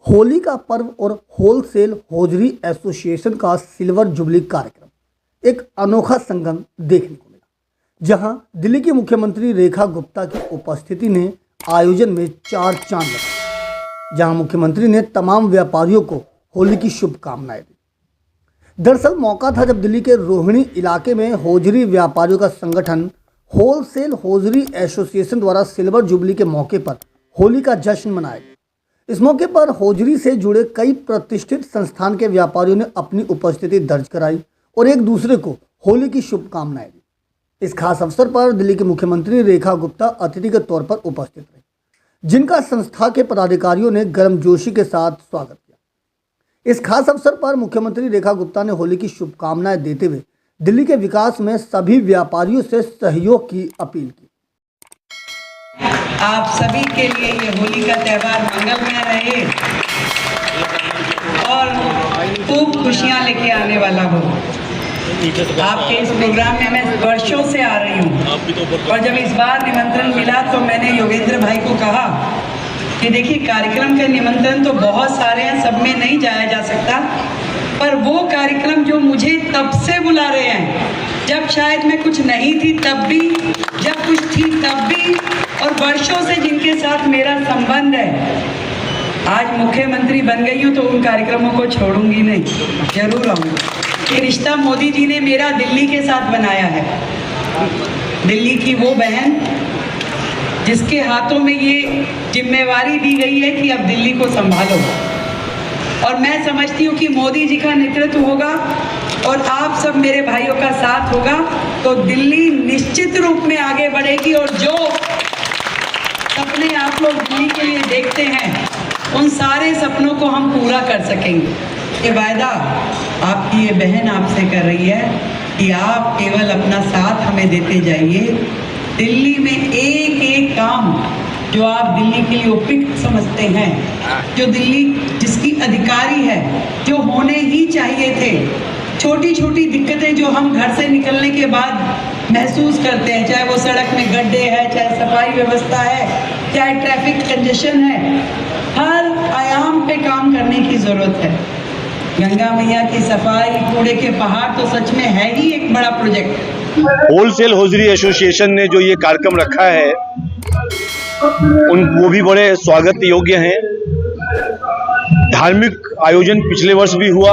होली का पर्व और होलसेल होजरी एसोसिएशन का सिल्वर जुबली कार्यक्रम एक अनोखा संगम देखने को मिला, जहां दिल्ली की मुख्यमंत्री रेखा गुप्ता की उपस्थिति ने आयोजन में चार चांद लगाए। जहां मुख्यमंत्री ने तमाम व्यापारियों को होली की शुभकामनाएं दी। दरअसल मौका था जब दिल्ली के रोहिणी इलाके में होजरी व्यापारियों का संगठन होलसेल होजरी एसोसिएशन द्वारा सिल्वर जुबली के मौके पर होली का जश्न मनाया गया। इस मौके पर होजरी से जुड़े कई प्रतिष्ठित संस्थान के व्यापारियों ने अपनी उपस्थिति दर्ज कराई और एक दूसरे को होली की शुभकामनाएं दी। इस खास अवसर पर दिल्ली के मुख्यमंत्री रेखा गुप्ता अतिथि के तौर पर उपस्थित रहे, जिनका संस्था के पदाधिकारियों ने गर्मजोशी के साथ स्वागत किया। इस खास अवसर पर मुख्यमंत्री रेखा गुप्ता ने होली की शुभकामनाएं देते हुए दिल्ली के विकास में सभी व्यापारियों से सहयोग की अपील की। आप सभी के लिए ये होली का त्यौहार मंगलमय रहे और खूब खुशियां लेके आने वाला हो। आपके इस प्रोग्राम में मैं वर्षों से आ रही हूँ और जब इस बार निमंत्रण मिला तो मैंने योगेंद्र भाई को कहा कि देखिए, कार्यक्रम के निमंत्रण तो बहुत सारे हैं, सब में नहीं जाया जा सकता, पर वो कार्यक्रम जो मुझे तब से बुला रहे हैं, जब शायद मैं कुछ नहीं थी तब भी, जब कुछ थी तब भी, और वर्षों से जिनके साथ मेरा संबंध है, आज मुख्यमंत्री बन गई हूँ तो उन कार्यक्रमों को छोड़ूंगी नहीं, जरूर आऊँगी। ये रिश्ता मोदी जी ने मेरा दिल्ली के साथ बनाया है। दिल्ली की वो बहन जिसके हाथों में ये जिम्मेवारी दी गई है कि अब दिल्ली को संभालो, और मैं समझती हूँ कि मोदी जी का नेतृत्व होगा और आप सब मेरे भाइयों का साथ होगा तो दिल्ली निश्चित रूप में आगे बढ़ेगी, और जो सपने आप लोग दिल्ली के लिए देखते हैं उन सारे सपनों को हम पूरा कर सकेंगे। ये वायदा आपकी ये बहन आपसे कर रही है कि आप केवल अपना साथ हमें देते जाइए। दिल्ली में एक एक काम जो आप दिल्ली के लिए उपयुक्त समझते हैं, जो दिल्ली जिसकी अधिकारी है, जो होने ही चाहिए थे, छोटी छोटी दिक्कतें जो हम घर से निकलने के बाद महसूस करते हैं, चाहे वो सड़क में गड्ढे हैं, चाहे सफाई व्यवस्था है, चाहे ट्रैफिक कंजेशन है, हर आयाम पे काम करने की ज़रूरत है। गंगा मैया की सफाई, कूड़े के पहाड़ तो सच में है ही एक बड़ा प्रोजेक्ट। होलसेल होजरी एसोसिएशन ने जो ये कार्यक्रम रखा है वो भी बड़े स्वागत योग्य हैं। धार्मिक आयोजन पिछले वर्ष भी हुआ।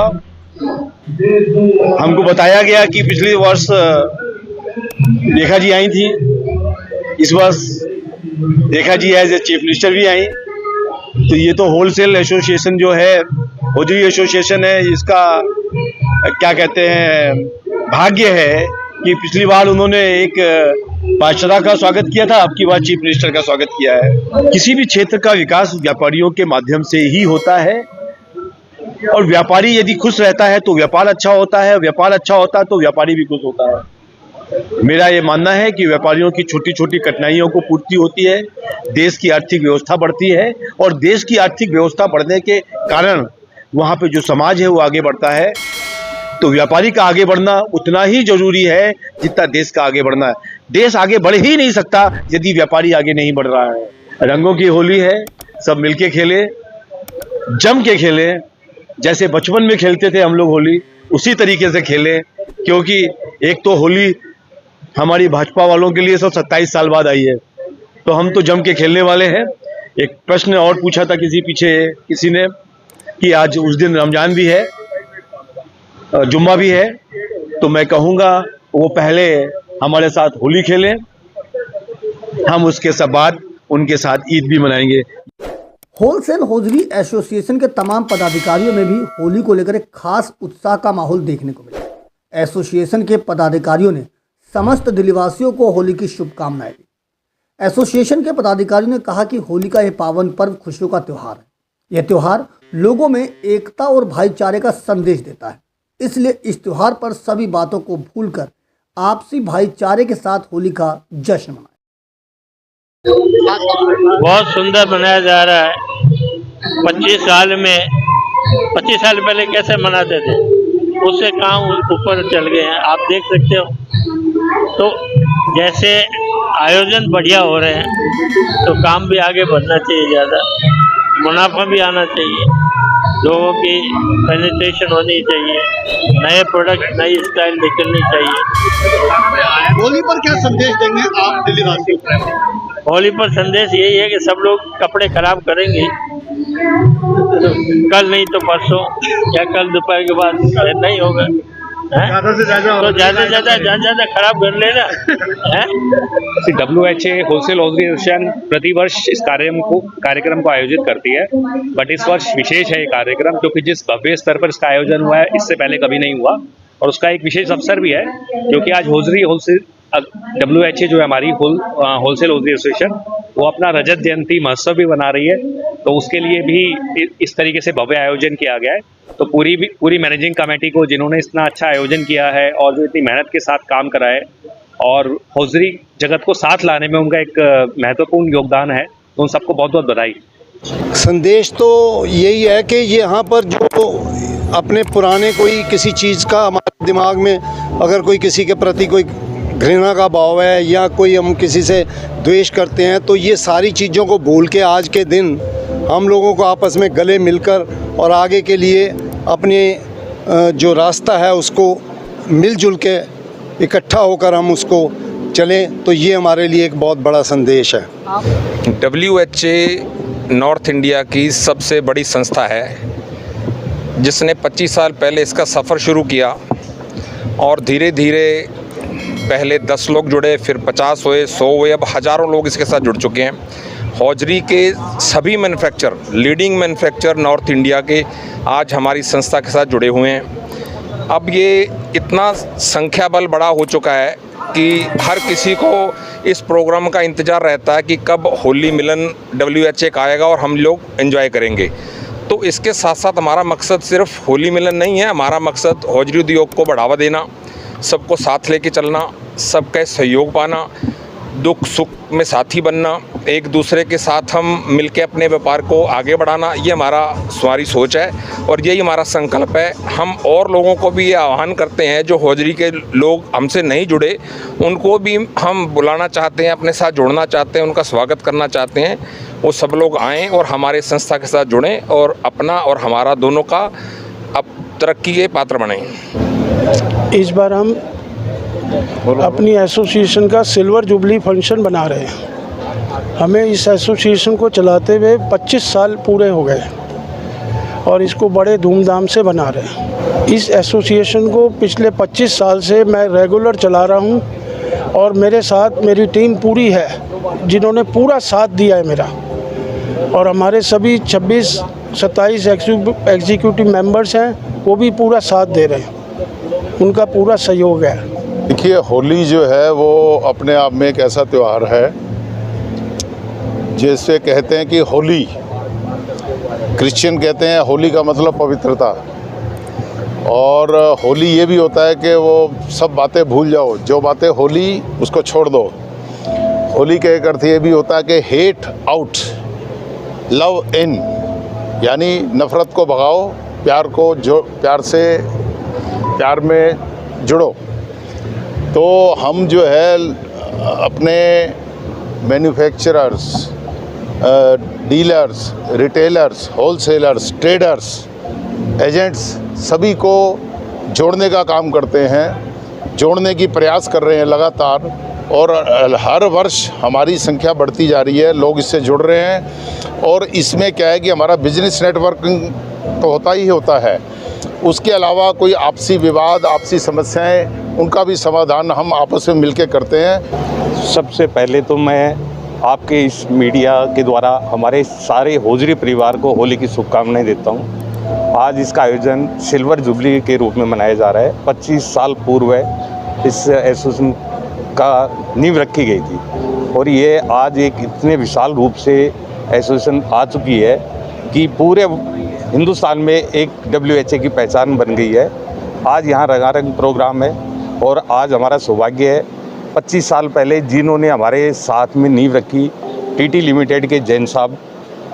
हमको बताया गया कि पिछले वर्ष रेखा जी आई थी, इस वर्ष Rekha ji as a chief minister भी आई। तो ये तो होलसेल एसोसिएशन जो है, होजरी एसोसिएशन है, इसका क्या कहते हैं, भाग्य है कि पिछली बार उन्होंने एक बादशाह का स्वागत किया था, अब की बार चीफ मिनिस्टर का स्वागत किया है। किसी भी क्षेत्र का विकास व्यापारियों के माध्यम से ही होता है, और व्यापारी यदि खुश रहता है तो व्यापार अच्छा होता है, व्यापार अच्छा होता है तो व्यापारी भी खुश होता है। मेरा ये मानना है कि व्यापारियों की छोटी छोटी कठिनाइयों को पूर्ति होती है, देश की आर्थिक व्यवस्था बढ़ती है, और देश की आर्थिक व्यवस्था बढ़ने के कारण वहाँ पे जो समाज है वो आगे बढ़ता है। तो व्यापारी का आगे बढ़ना उतना ही जरूरी है जितना देश का आगे बढ़ना है। देश आगे बढ़ ही नहीं सकता यदि व्यापारी आगे नहीं बढ़ रहा है। रंगों की होली है, सब मिलके खेले, जम के खेले, जैसे बचपन में खेलते थे हम लोग होली, उसी तरीके से खेले। क्योंकि एक तो होली हमारी भाजपा वालों के लिए 27 साल बाद आई है, तो हम तो जम के खेलने वाले हैं। एक प्रश्न और पूछा था किसी ने कि आज उस दिन रमजान भी है, जुम्मा भी है, तो मैं कहूँगा वो पहले हमारे साथ होली खेलें, हम उसके बाद उनके साथ ईद भी मनाएंगे। होलसेल होजरी एसोसिएशन के तमाम पदाधिकारियों में भी होली को लेकर एक खास उत्साह का माहौल देखने को मिला। एसोसिएशन के पदाधिकारियों ने समस्त दिल्लीवासियों को होली की शुभकामनाएं दी। एसोसिएशन के पदाधिकारियों ने कहा कि होली का यह पावन पर्व खुशियों का त्यौहार है। यह त्यौहार लोगों में एकता और भाईचारे का संदेश देता है, इसलिए इस त्यौहार पर सभी बातों को भूलकर आपसी भाईचारे के साथ होली का जश्न मनाएं। बहुत सुंदर मनाया जा रहा है। 25 साल पहले कैसे मनाते थे, उससे काम ऊपर चल गए हैं, आप देख सकते हो। तो जैसे आयोजन बढ़िया हो रहे हैं तो काम भी आगे बढ़ना चाहिए ज़्यादा। मुनाफा भी आना चाहिए, लोगों की पेनिट्रेशन होनी चाहिए, नए प्रोडक्ट नई स्टाइल निकलनी चाहिए। होली पर क्या संदेश देंगे आप दिल्ली वासियों को? होली पर संदेश यही है कि सब लोग कपड़े खराब करेंगे तो कल नहीं तो परसों या कल दोपहर के बाद नहीं होगा, ज्यादा से ज्यादा तो ज्यादा खराब कर लेना है। WHA होलसेल हॉजरी एसोसिएशन प्रतिवर्ष इस कार्यक्रम को आयोजित करती है, बट इस वर्ष विशेष है ये कार्यक्रम क्योंकि जिस भव्य स्तर पर इसका आयोजन हुआ है इससे पहले कभी नहीं हुआ, और उसका एक विशेष अवसर भी है क्योंकि आज होलसेल WHA जो है हमारी होलसेल हॉजरी एसोसिएशन वो अपना रजत जयंती महोत्सव भी बना रही है, तो उसके लिए भी इस तरीके से भव्य आयोजन किया गया है। तो पूरी मैनेजिंग कमेटी को जिन्होंने इतना अच्छा आयोजन किया है और जो इतनी मेहनत के साथ काम करा है और हॉजरी जगत को साथ लाने में उनका एक महत्वपूर्ण योगदान है, तो उन सबको बहुत बहुत बधाई। संदेश तो यही है कि यहाँ पर जो अपने पुराने कोई किसी चीज़ का हमारे दिमाग में अगर कोई किसी के प्रति कोई घृणा का भाव है या कोई हम किसी से द्वेष करते हैं, तो ये सारी चीज़ों को भूल के आज के दिन हम लोगों को आपस में गले मिलकर और आगे के लिए अपने जो रास्ता है उसको मिलजुल के इकट्ठा होकर हम उसको चलें, तो ये हमारे लिए एक बहुत बड़ा संदेश है। WHA नॉर्थ इंडिया की सबसे बड़ी संस्था है जिसने 25 साल पहले इसका सफ़र शुरू किया और धीरे धीरे पहले 10 लोग जुड़े, फिर 50 हुए, 100 हुए, अब हज़ारों लोग इसके साथ जुड़ चुके हैं। हौजरी के सभी लीडिंग मैन्युफैक्चर नॉर्थ इंडिया के आज हमारी संस्था के साथ जुड़े हुए हैं। अब ये इतना संख्या बल बड़ा हो चुका है कि हर किसी को इस प्रोग्राम का इंतज़ार रहता है कि कब होली मिलन WHA का आएगा और हम लोग एंजॉय करेंगे। तो इसके साथ साथ हमारा मकसद सिर्फ होली मिलन नहीं है, हमारा मकसद हौजरी उद्योग को बढ़ावा देना, सबको साथ लेके चलना, सबका सहयोग पाना, दुख सुख में साथी बनना, एक दूसरे के साथ हम मिलके अपने व्यापार को आगे बढ़ाना, ये हमारी सोच है और यही हमारा संकल्प है। हम और लोगों को भी ये आह्वान करते हैं जो हौजरी के लोग हमसे नहीं जुड़े उनको भी हम बुलाना चाहते हैं, अपने साथ जोड़ना चाहते हैं, उनका स्वागत करना चाहते हैं। वो सब लोग आएँ और हमारे संस्था के साथ जुड़ें और अपना और हमारा दोनों का अब तरक्की के पात्र बनें। इस बार हम अपनी एसोसिएशन का सिल्वर जुबली फंक्शन बना रहे हैं। हमें इस एसोसिएशन को चलाते हुए 25 साल पूरे हो गए और इसको बड़े धूमधाम से बना रहे हैं। इस एसोसिएशन को पिछले 25 साल से मैं रेगुलर चला रहा हूं और मेरे साथ मेरी टीम पूरी है जिन्होंने पूरा साथ दिया है मेरा, और हमारे सभी 26-27 एग्जीक्यूटिव मेंबर्स हैं वो भी पूरा साथ दे रहे हैं, उनका पूरा सहयोग है। देखिए, होली जो है वो अपने आप में एक ऐसा त्यौहार है जैसे कहते हैं कि होली, क्रिश्चियन कहते हैं होली का मतलब पवित्रता, और होली ये भी होता है कि वो सब बातें भूल जाओ, जो बातें होली उसको छोड़ दो। होली का एक अर्थ ये भी होता है कि हेट आउट, लव इन, यानी नफ़रत को भगाओ, प्यार में जुड़ो। तो हम जो है अपने manufacturers, dealers, retailers, wholesalers, traders, agents सभी को जोड़ने का काम करते हैं, जोड़ने की प्रयास कर रहे हैं लगातार, और हर वर्ष हमारी संख्या बढ़ती जा रही है, लोग इससे जुड़ रहे हैं। और इसमें क्या है कि हमारा बिजनेस नेटवर्किंग तो होता ही होता है, उसके अलावा कोई आपसी विवाद, आपसी समस्याएं, उनका भी समाधान हम आपस में मिलकर करते हैं। सबसे पहले तो मैं आपके इस मीडिया के द्वारा हमारे सारे हौजरी परिवार को होली की शुभकामनाएं देता हूं। आज इसका आयोजन सिल्वर जुबली के रूप में मनाया जा रहा है। 25 साल पूर्व इस एसोसिएशन का नींव रखी गई थी और ये आज एक इतने विशाल रूप से एसोसिएशन आ चुकी है कि पूरे हिंदुस्तान में एक WHA की पहचान बन गई है। आज यहाँ रंगारंग प्रोग्राम है और आज हमारा सौभाग्य है 25 साल पहले जिन्होंने हमारे साथ में नींव रखी, TT लिमिटेड के जैन साहब,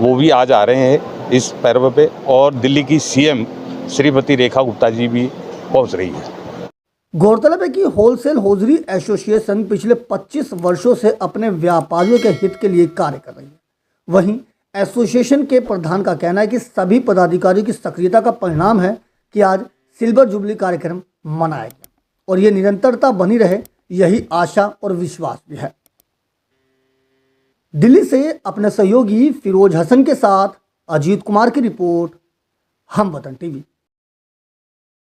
वो भी आज आ रहे हैं इस पर्व पे, और दिल्ली की CM श्रीमती रेखा गुप्ता जी भी पहुँच रही है। गौरतलब है कि होलसेल हौजरी एसोसिएशन पिछले 25 वर्षों से अपने व्यापारियों के हित के लिए कार्य कर रही है। वहीं एसोसिएशन के प्रधान का कहना है कि सभी पदाधिकारियों की सक्रियता का परिणाम है कि आज सिल्वर जुबली कार्यक्रम मनाया गया और ये निरंतरता बनी रहे, यही आशा और विश्वास भी है। दिल्ली से अपने सहयोगी फिरोज हसन के साथ अजीत कुमार की रिपोर्ट, हम वतन टीवी।